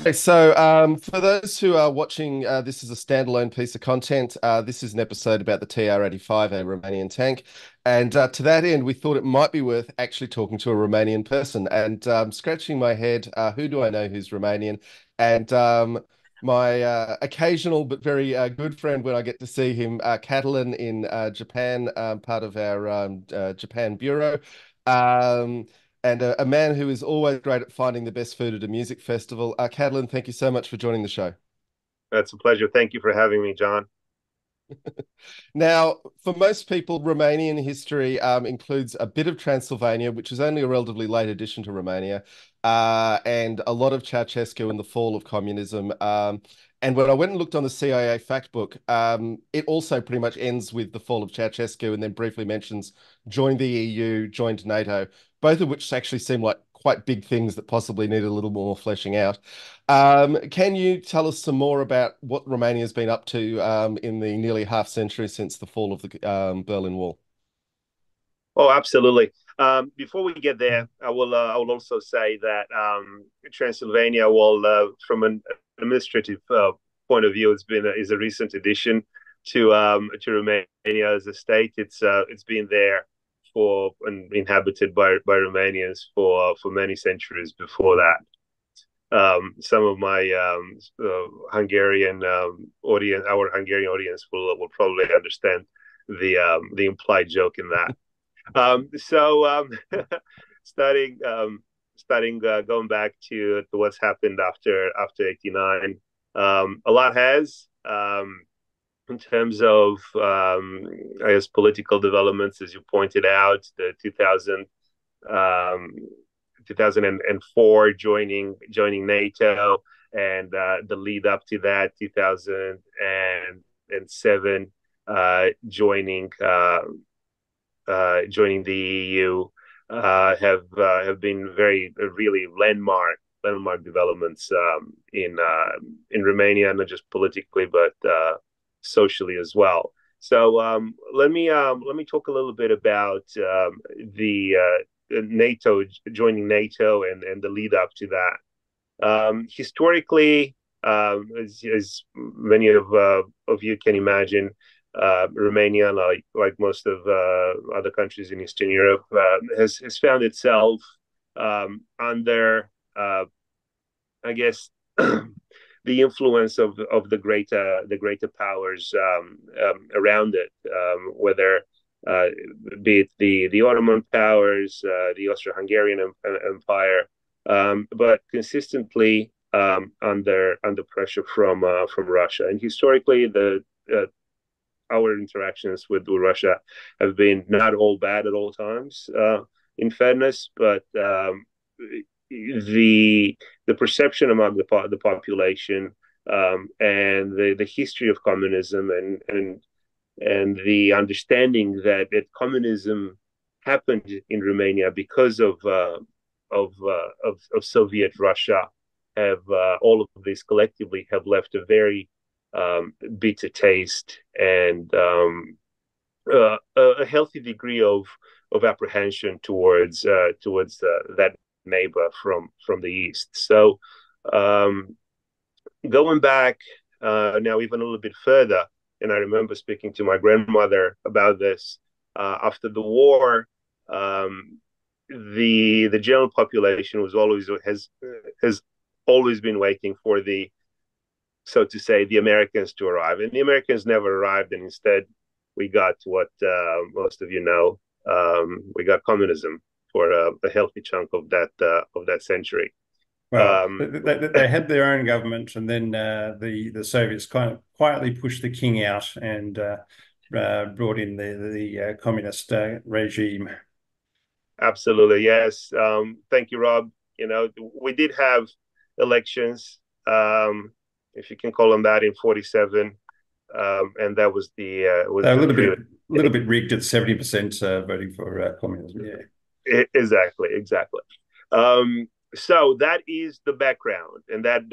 Okay, so for those who are watching, this is a standalone piece of content. This is an episode about the TR-85, a Romanian tank. And to that end, we thought it might be worth actually talking to a Romanian person. And scratching my head, who do I know who's Romanian? And my occasional but very good friend when I get to see him, Catalin in Japan, part of our Japan bureau. Um, and a man who is always great at finding the best food at a music festival. Catalin, thank you so much for joining the show. That's a pleasure. Thank you for having me, John. Now, for most people, Romanian history includes a bit of Transylvania, which is only a relatively late addition to Romania, and a lot of Ceausescu and the fall of communism. And when I went and looked on the CIA fact book, it also pretty much ends with the fall of Ceausescu and then briefly mentions joined the EU, joined NATO, both of which actually seem like quite big things that possibly need a little more fleshing out. Can you tell us some more about what Romania's been up to in the nearly half century since the fall of the Berlin Wall? Oh, absolutely. Before we get there, I will also say that Transylvania will, from an administrative point of view, is a recent addition to Romania as a state. It's been there for and inhabited by Romanians for many centuries before that. Some of my Hungarian audience, our Hungarian audience, will probably understand the implied joke in that. So starting starting going back to what's happened after '89, a lot has in terms of I guess political developments, as you pointed out, the 2004 joining NATO, and the lead up to that 2007 joining the EU have been very really landmark developments in Romania, not just politically but socially as well. So let me talk a little bit about the NATO joining NATO and the lead up to that. Historically, as many of you can imagine, Romania, like most of other countries in Eastern Europe, has found itself under, I guess, the influence of the greater powers around it, whether be it the Ottoman powers, the Austro-Hungarian Empire, but consistently under pressure from Russia. And historically, the our interactions with Russia have been not all bad at all times, in fairness, but the perception among the population, and the history of communism, and the understanding that communism happened in Romania because of Soviet Russia, have all of these collectively have left a very bitter taste, and a healthy degree of apprehension towards that neighbor from the east. So going back now even a little bit further, and I remember speaking to my grandmother about this after the war. The general population has always been waiting for the, so to say, the Americans to arrive, and the Americans never arrived, and instead we got what most of you know. We got communism for a healthy chunk of that century. Well, Um, they had their own government, and then the Soviets kind of quietly pushed the king out and brought in the communist regime. Absolutely, yes. Thank you, Rob. You know, we did have elections, if you can call them that, in '47, and that was They're a the little bit rigged at 70% voting for communism. Yeah. exactly, exactly. So that is the background, and that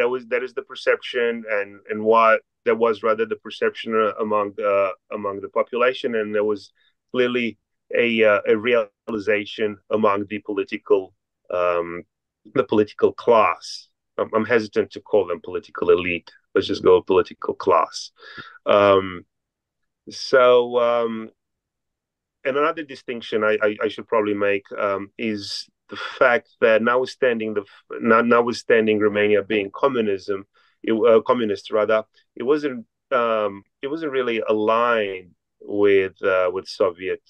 is the perception, and what that was rather the perception among the population, and there was clearly a realization among um, the political class I'm hesitant to call them political elite. Let's just go political class. Um, so and another distinction I should probably make is the fact that notwithstanding Romania being communist rather, it wasn't really aligned with Soviet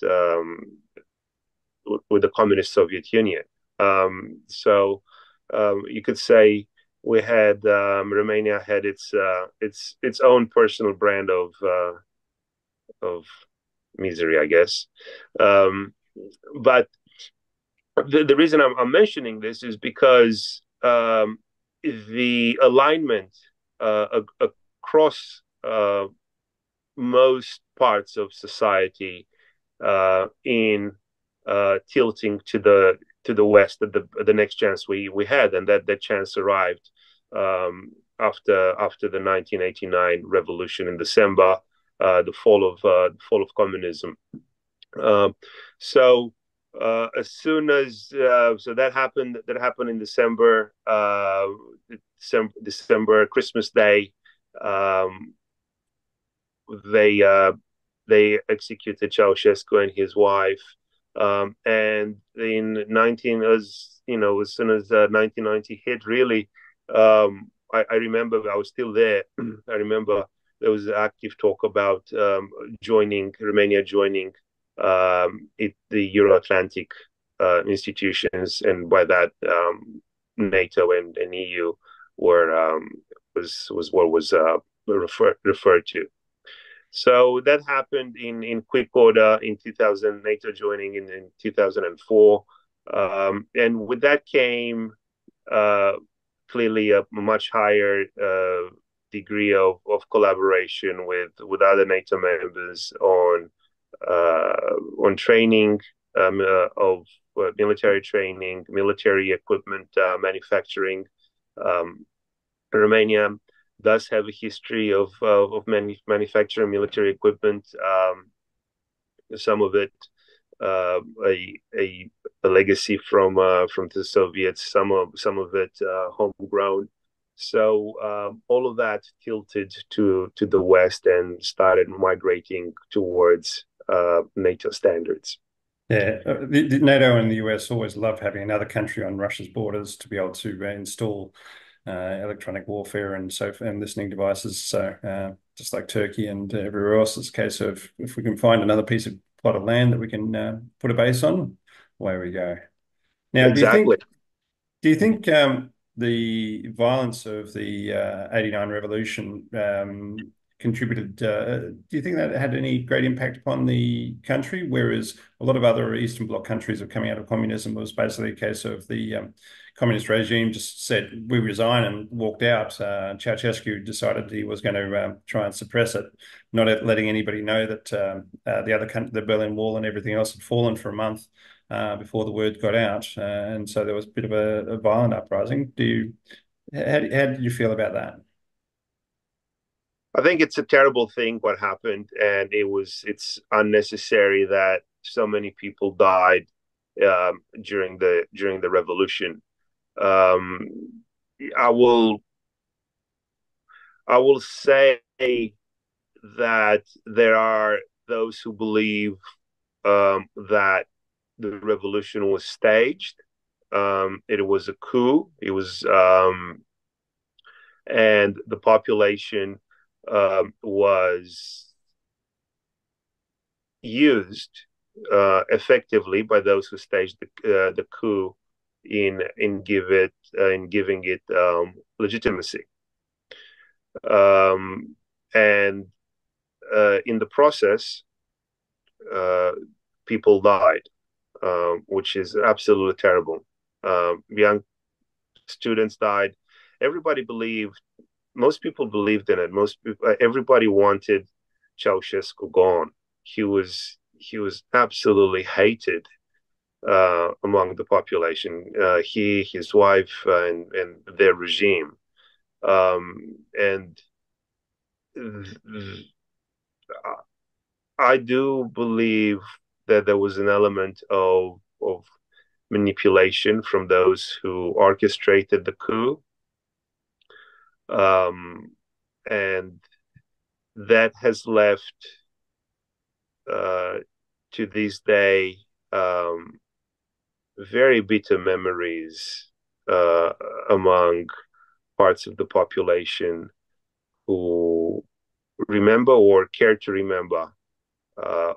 with the communist Soviet Union. So you could say we had Romania had its own personal brand of misery, I guess. Um, but the reason I'm mentioning this is because the alignment across most parts of society in tilting to the west at the next chance we had, and that chance arrived after the 1989 revolution in December, the fall of communism. Um, so as soon as so that happened in December Christmas Day. Um, they they executed Ceausescu and his wife. And in 19 as you know as soon as 1990 hit, really, I remember I was still there. I remember there was active talk about Romania joining the Euro-Atlantic institutions, and by that NATO and EU were was what was referred to. So that happened in quick order in 2000, NATO joining in 2004. And with that came uh, clearly a much higher degree of collaboration with other NATO members on training of military training, military equipment manufacturing. Um, Romania does have a history of manufacturing military equipment. Some of it uh, a, a a legacy from the Soviets. Some of it homegrown. So all of that tilted to the West and started migrating towards NATO standards. Yeah, the NATO and the US always love having another country on Russia's borders to be able to install electronic warfare and and listening devices. So just like Turkey and everywhere else, it's a case of if we can find another piece of plot of land that we can put a base on, away we go. Now, Exactly. do you think the violence of the '89 revolution contributed? Do you think that had any great impact upon the country? Whereas a lot of other Eastern Bloc countries of coming out of communism was basically a case of the communist regime just said we resign and walked out. Ceausescu decided he was going to try and suppress it, not letting anybody know that the Berlin Wall and everything else had fallen for a month before the word got out, and so there was a bit of a violent uprising. How did you feel about that? I think it's a terrible thing what happened, and it's unnecessary that so many people died during the revolution. Um, I will I will say that there are those who believe that the revolution was staged. It was a coup. It was and the population was used effectively by those who staged the coup in giving it legitimacy. And in the process, uh, people died, which is absolutely terrible. Young students died. Everybody believed. Most people believed in it. Everybody wanted Ceausescu gone. He was absolutely hated among the population. His wife, and their regime. And I do believe that there was an element of manipulation from those who orchestrated the coup. And that has left uh, to this day very bitter memories uh, among parts of the population who remember or care to remember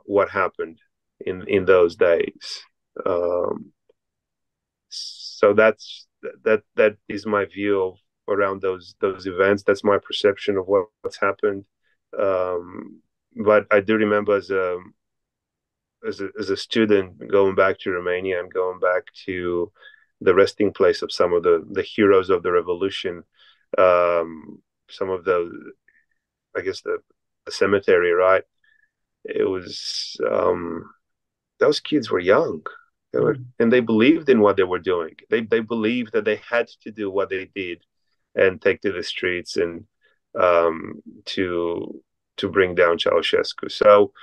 what happened in those days. Um, so that is my view of around those events. That's my perception of what's happened. But I do remember as a student going back to Romania and going back to the resting place of some of the heroes of the revolution. Some of the, I guess the cemetery, right? It was those kids were young. And they believed in what they were doing. They believed that they had to do what they did and take to the streets and um, to to bring down Ceausescu. So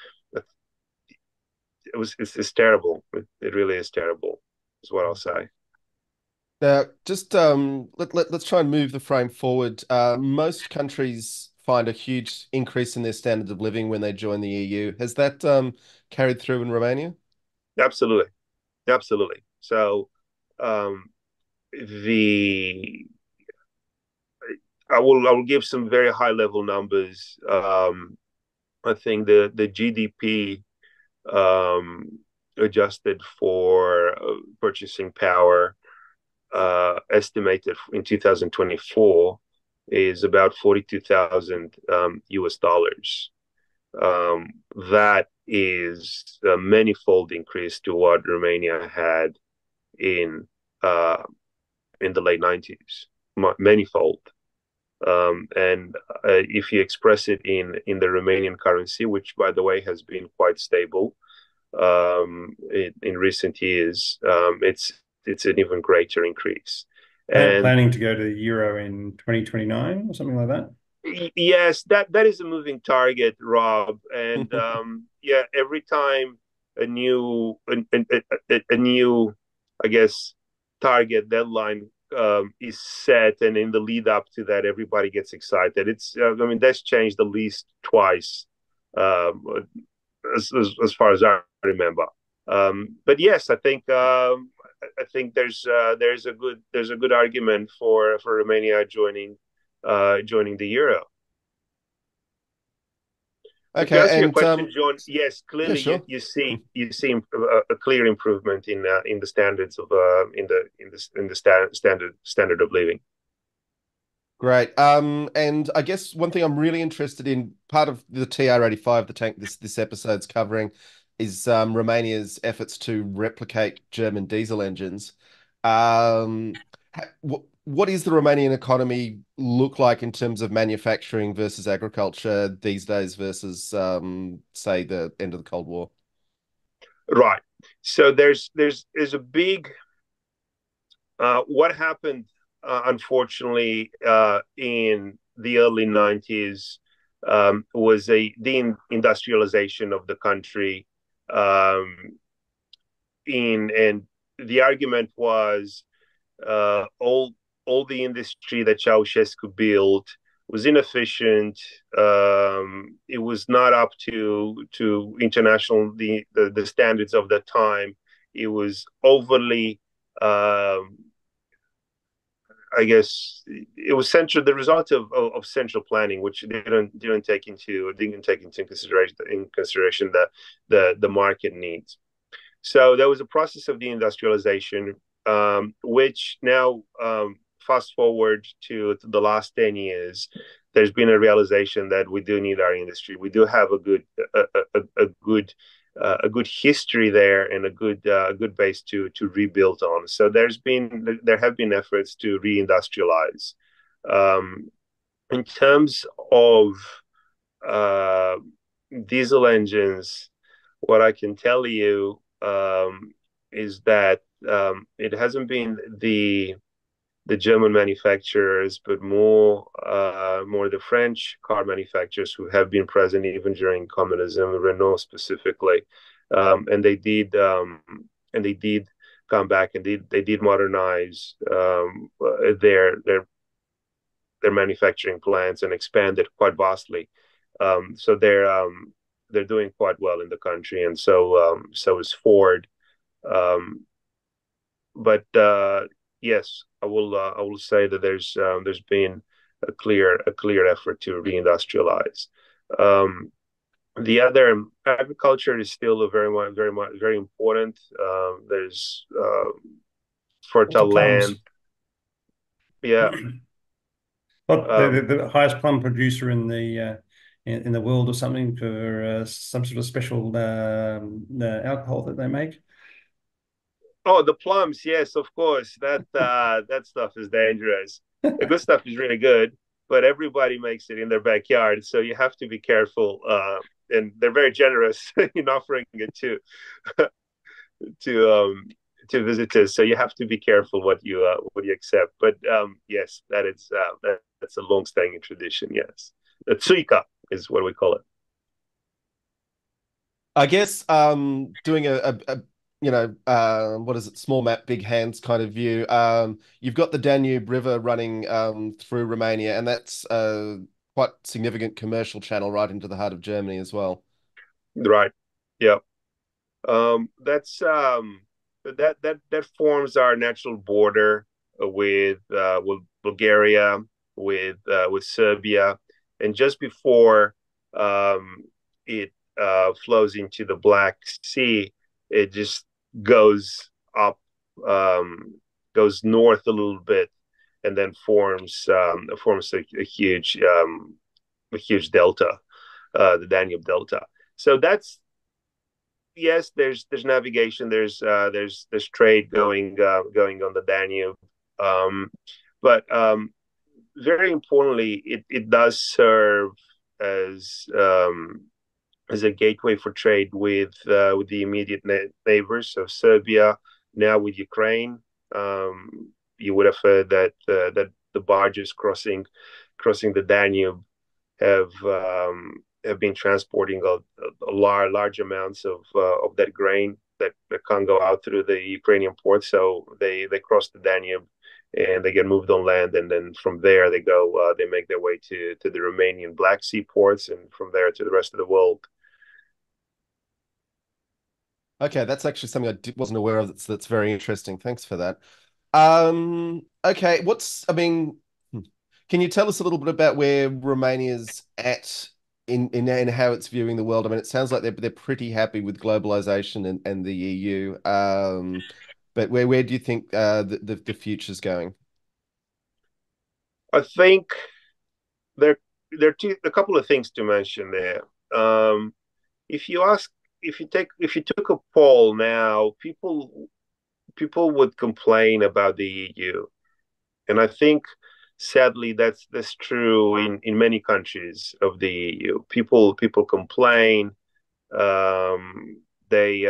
it's terrible. It really is terrible, is what I'll say. Now, just let's try and move the frame forward. Most countries find a huge increase in their standards of living when they join the EU. Has that carried through in Romania? Absolutely, absolutely. So um, the I will give some very high level numbers. I think the GDP adjusted for purchasing power estimated in 2024 is about 42,000 US dollars. Um, that is a manifold increase to what Romania had in uh, in the late 90s, manifold. And if you express it in the Romanian currency, which by the way has been quite stable in recent years, it's an even greater increase. And Planning to go to the Euro in 2029 or something like that? yes, that is a moving target, Rob. And yeah, every time a new a new, I guess, target deadline is set, and in the lead up to that, everybody gets excited. I mean, that's changed at least twice, um, as far as I remember. But yes, I think there's a good argument for Romania joining the euro. But to Okay, answer your and question, John, yes, yeah, clearly you, sure. you see you see a clear improvement in the standards of standard of living. Great. And I guess one thing I'm really interested in, part of the TR-85, the tank this episode's covering, is Romania's efforts to replicate German diesel engines. What is the Romanian economy look like in terms of manufacturing versus agriculture these days versus, say, the end of the Cold War? Right. So there's a big what happened unfortunately in the early 90s was a deindustrialization of the country um, in and the argument was all the industry that Ceausescu built was inefficient. It was not up to international the standards of the time. It was overly, I guess, it was central. The result of central planning, which didn't take into consideration the market needs. So there was a process of deindustrialization, which now, fast forward to the last 10 years, there's been a realization that we do need our industry. We do have a good history there and a good base to rebuild on. So there have been efforts to reindustrialize. Um, in terms of uh, diesel engines, what I can tell you is that it hasn't been the German manufacturers, but more the French car manufacturers who have been present even during communism, Renault specifically, and they did come back and they did modernize their their manufacturing plants and expanded quite vastly. So they're doing quite well in the country, and so is Ford. Um, but yes, I will say that there's been a clear effort to reindustrialize. Um, the other agriculture is still a very important. There's Lots of fertile land. plums. Yeah. But Um, the highest plum producer in the world or something for some sort of special alcohol that they make. oh, the plums. Yes, of course. That stuff is dangerous. The good stuff is really good, but everybody makes it in their backyard, so you have to be careful. And they're very generous in offering it to to visitors. So you have to be careful what you accept. But yes, that's a long-standing tradition. Yes, the tsuika is what we call it. I guess doing a what is it, small map, big hands kind of view. You've got the Danube River running through Romania, and that's quite significant commercial channel right into the heart of Germany as well. Right. Yeah. That's that forms our natural border with Bulgaria, with Serbia, and just before it flows into the Black Sea, it just goes up, goes north a little bit, and then forms a huge delta, the Danube Delta. So that's yes, there's navigation, there's trade going on the Danube, um, but very importantly, it does serve as as a gateway for trade with the immediate neighbors of Serbia, now with Ukraine. You would have heard that the barges crossing the Danube have been transporting large amounts of that grain that can't go out through the Ukrainian ports. So they cross the Danube and they get moved on land, and then from there they make their way to the Romanian Black Sea ports, and from there to the rest of the world. Okay, that's actually something wasn't aware of. That's very interesting. Thanks for that. Okay, I mean, can you tell us a little bit about where Romania's at in how it's viewing the world? I mean, it sounds like they're pretty happy with globalization and the EU. But where do you think the future's going? I think there there are a couple of things to mention there. If you ask, if you took a poll now, people would complain about the EU, and I think sadly that's true in many countries of the EU. People complain. They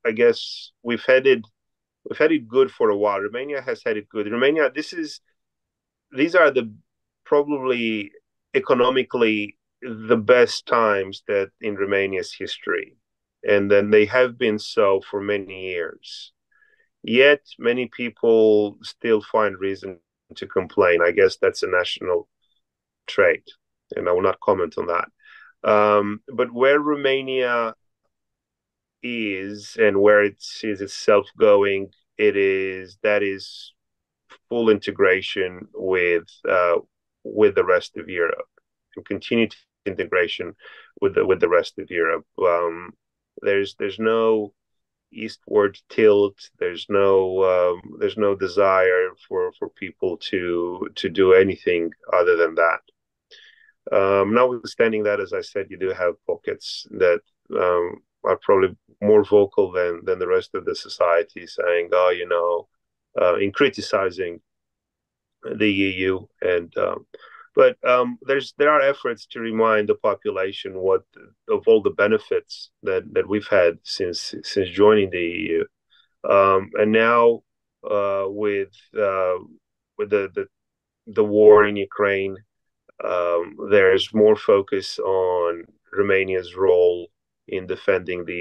I guess we've had it good for a while. Romania has had it good. Romania, these are the probably economically the best times that in Romania's history, and then they have been so for many years. Yet many people still find reason to complain. I guess that's a national trait, and I will not comment on that. But where Romania is and where it sees itself going, that is full integration with the rest of Europe and continued integration with the rest of Europe. There's no eastward tilt. There's no desire for people to do anything other than that. Notwithstanding that, as I said, you do have pockets that are probably more vocal than the rest of the society, saying, "Oh, in criticizing the EU." And but there are efforts to remind the population what of all the benefits that we've had since joining the EU, and now with the war in Ukraine, there's more focus on Romania's role in defending the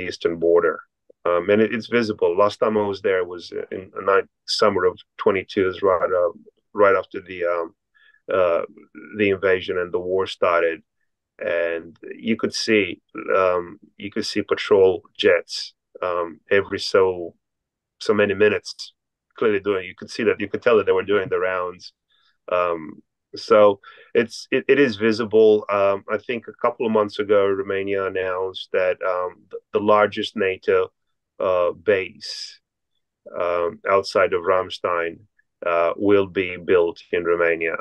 eastern border. And it's visible. Last time I was there was in the summer of 22, right right after uh, the invasion and the war started, and you could see patrol jets every so many minutes, clearly doing. You could see that, you could tell that they were doing the rounds. Um, so it is visible. I think a couple of months ago, Romania announced that the largest NATO base outside of Ramstein will be built in Romania,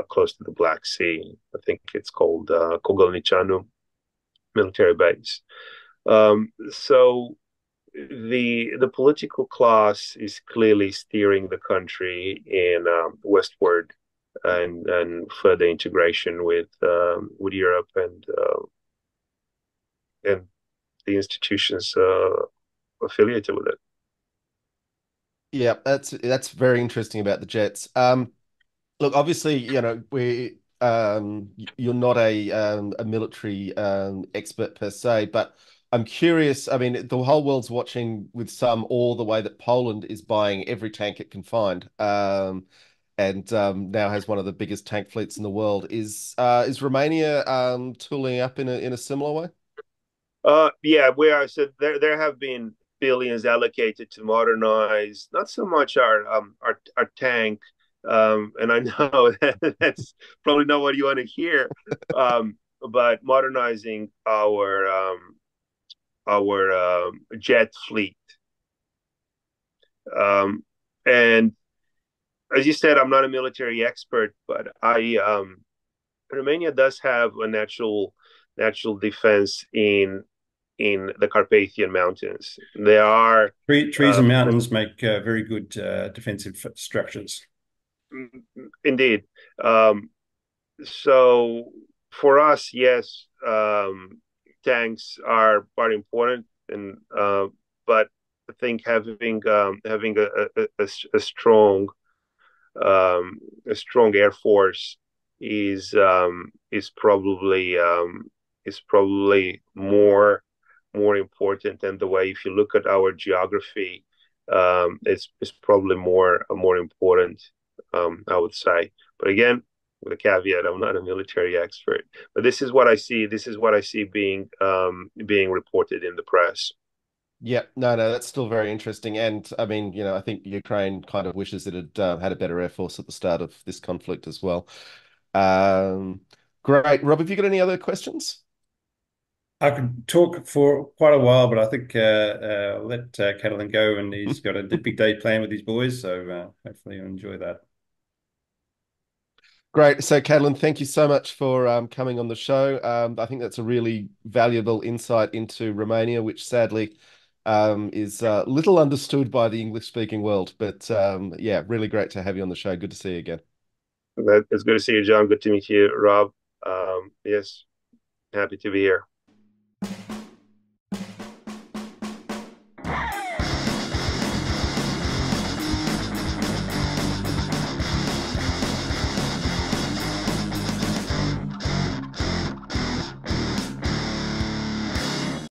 close to the Black Sea. I think it's called Kogolnicianu military base. So the political class is clearly steering the country in westward and further integration with Europe and the institutions affiliated with it. Yeah, that's very interesting about the Jets. Look, obviously, you're not a military expert per se, but I'm curious. I mean, the whole world's watching with some awe the way that Poland is buying every tank it can find, and now has one of the biggest tank fleets in the world. Is Romania tooling up in a similar way? Yeah, where I said there have been billions allocated to modernize not so much our tank, and I know that that's probably not what you want to hear, but modernizing our jet fleet. And as you said, I'm not a military expert, but I Romania does have a natural defense in the Carpathian Mountains. There are Trees and mountains make very good defensive structures. indeed. Um, so for us, yes, tanks are quite important, and but I think having a strong a strong air force is um, is probably um, is probably more important. And the way, if you look at our geography, it's probably more important. I would say, but again, with a caveat, I'm not a military expert. But this is what I see. This is what I see being reported in the press. Yeah, no, that's still very interesting. And I mean, I think Ukraine kind of wishes it had had a better air force at the start of this conflict as well. Um, great. Rob, have you got any other questions? I could talk for quite a while, but I think I'll let Catalin go, and he's got a big day planned with his boys. So hopefully you'll enjoy that. Great. So, Catalin, thank you so much for coming on the show. I think that's a really valuable insight into Romania, which sadly is little understood by the English-speaking world. But yeah, really great to have you on the show. Good to see you again. It's good to see you, John. Good to meet you, Rob. Yes, happy to be here.